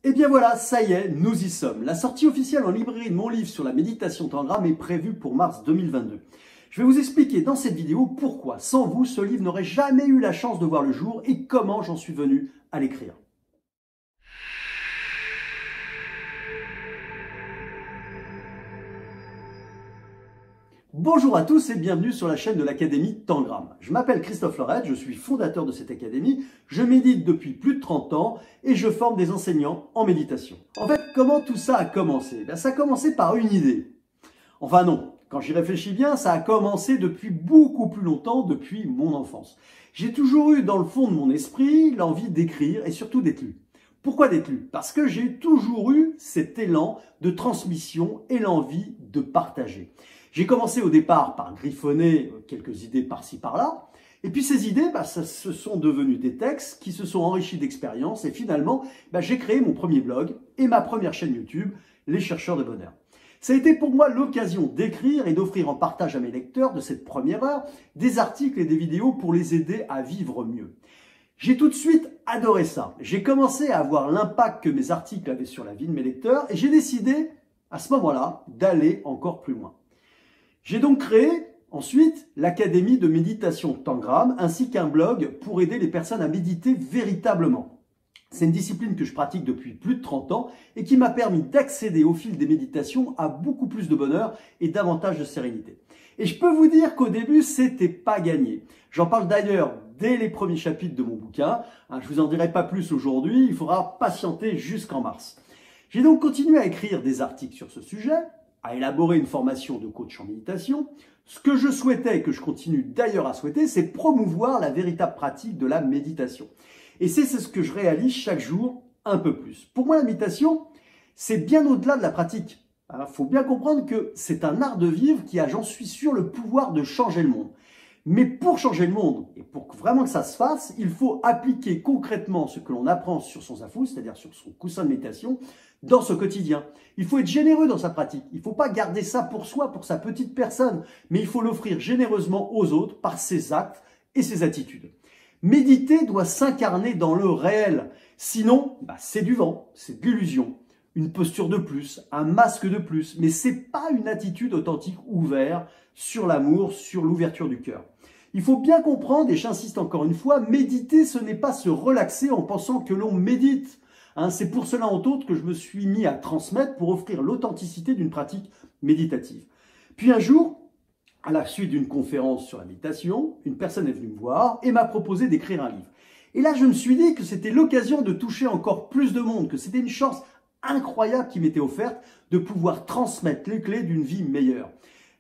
Et bien voilà, ça y est, nous y sommes. La sortie officielle en librairie de mon livre sur la méditation tangram est prévue pour mars 2022. Je vais vous expliquer dans cette vidéo pourquoi, sans vous, ce livre n'aurait jamais eu la chance de voir le jour et comment j'en suis venu à l'écrire. Bonjour à tous et bienvenue sur la chaîne de l'Académie Tangram. Je m'appelle Christophe Lorette, je suis fondateur de cette académie, je médite depuis plus de 30 ans et je forme des enseignants en méditation. En fait, comment tout ça a commencé? Ça a commencé par une idée. Enfin non, quand j'y réfléchis bien, ça a commencé depuis beaucoup plus longtemps, depuis mon enfance. J'ai toujours eu dans le fond de mon esprit l'envie d'écrire et surtout d'être lu. Pourquoi d'être lu? Parce que j'ai toujours eu cet élan de transmission et l'envie de partager. J'ai commencé au départ par griffonner quelques idées par-ci par-là, et puis ces idées, ça se sont devenues des textes qui se sont enrichis d'expériences, et finalement, j'ai créé mon premier blog et ma première chaîne YouTube, Les Chercheurs de Bonheur. Ça a été pour moi l'occasion d'écrire et d'offrir en partage à mes lecteurs de cette première heure des articles et des vidéos pour les aider à vivre mieux. J'ai tout de suite adoré ça. J'ai commencé à voir l'impact que mes articles avaient sur la vie de mes lecteurs et j'ai décidé, à ce moment-là, d'aller encore plus loin. J'ai donc créé ensuite l'Académie de méditation Tangram ainsi qu'un blog pour aider les personnes à méditer véritablement. C'est une discipline que je pratique depuis plus de 30 ans et qui m'a permis d'accéder au fil des méditations à beaucoup plus de bonheur et davantage de sérénité. Et je peux vous dire qu'au début, c'était pas gagné. J'en parle d'ailleurs dès les premiers chapitres de mon bouquin. Je vous en dirai pas plus aujourd'hui, il faudra patienter jusqu'en mars. J'ai donc continué à écrire des articles sur ce sujet, à élaborer une formation de coach en méditation. Ce que je souhaitais et que je continue d'ailleurs à souhaiter, c'est promouvoir la véritable pratique de la méditation. Et c'est ce que je réalise chaque jour un peu plus. Pour moi, la méditation, c'est bien au-delà de la pratique. Il faut bien comprendre que c'est un art de vivre qui a, j'en suis sûr, le pouvoir de changer le monde. Mais pour changer le monde, et pour vraiment que ça se fasse, il faut appliquer concrètement ce que l'on apprend sur son zafou, c'est-à-dire sur son coussin de méditation, dans ce quotidien. Il faut être généreux dans sa pratique. Il ne faut pas garder ça pour soi, pour sa petite personne, mais il faut l'offrir généreusement aux autres par ses actes et ses attitudes. Méditer doit s'incarner dans le réel. Sinon, c'est du vent, c'est de l'illusion. Une posture de plus, un masque de plus, mais c'est pas une attitude authentique ouverte sur l'amour, sur l'ouverture du cœur. Il faut bien comprendre, et j'insiste encore une fois, méditer, ce n'est pas se relaxer en pensant que l'on médite. C'est pour cela, entre autres, que je me suis mis à transmettre pour offrir l'authenticité d'une pratique méditative. Puis un jour, à la suite d'une conférence sur la méditation, une personne est venue me voir et m'a proposé d'écrire un livre. Et là, je me suis dit que c'était l'occasion de toucher encore plus de monde, que c'était une chance incroyable qui m'était offerte de pouvoir transmettre les clés d'une vie meilleure.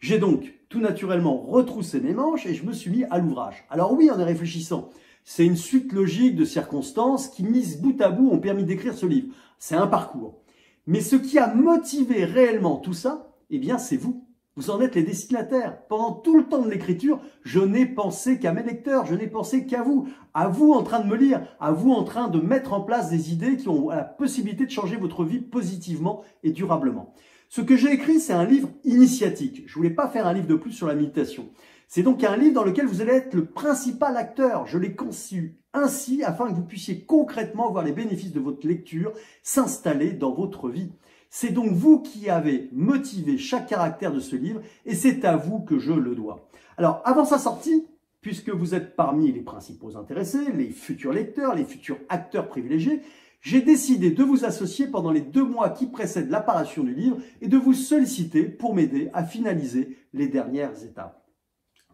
J'ai donc tout naturellement retroussé mes manches et je me suis mis à l'ouvrage. Alors oui, en y réfléchissant, c'est une suite logique de circonstances qui, mises bout à bout, ont permis d'écrire ce livre. C'est un parcours. Mais ce qui a motivé réellement tout ça, c'est vous. Vous en êtes les destinataires. Pendant tout le temps de l'écriture, je n'ai pensé qu'à mes lecteurs, je n'ai pensé qu'à vous en train de me lire, à vous en train de mettre en place des idées qui ont la possibilité de changer votre vie positivement et durablement. Ce que j'ai écrit, c'est un livre initiatique. Je voulais pas faire un livre de plus sur la méditation. C'est donc un livre dans lequel vous allez être le principal acteur. Je l'ai conçu ainsi afin que vous puissiez concrètement voir les bénéfices de votre lecture s'installer dans votre vie. C'est donc vous qui avez motivé chaque caractère de ce livre et c'est à vous que je le dois. Alors, avant sa sortie, puisque vous êtes parmi les principaux intéressés, les futurs lecteurs, les futurs acteurs privilégiés, j'ai décidé de vous associer pendant les 2 mois qui précèdent l'apparition du livre et de vous solliciter pour m'aider à finaliser les dernières étapes.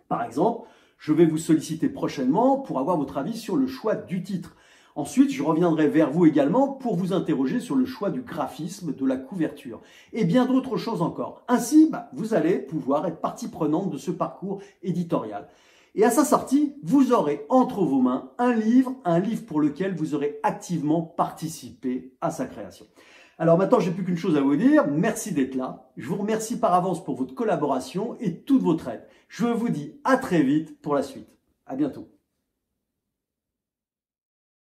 Par exemple, je vais vous solliciter prochainement pour avoir votre avis sur le choix du titre. Ensuite, je reviendrai vers vous également pour vous interroger sur le choix du graphisme, de la couverture et bien d'autres choses encore. Ainsi, vous allez pouvoir être partie prenante de ce parcours éditorial. Et à sa sortie, vous aurez entre vos mains un livre pour lequel vous aurez activement participé à sa création. Alors maintenant, j'ai plus qu'une chose à vous dire. Merci d'être là. Je vous remercie par avance pour votre collaboration et toute votre aide. Je vous dis à très vite pour la suite. À bientôt.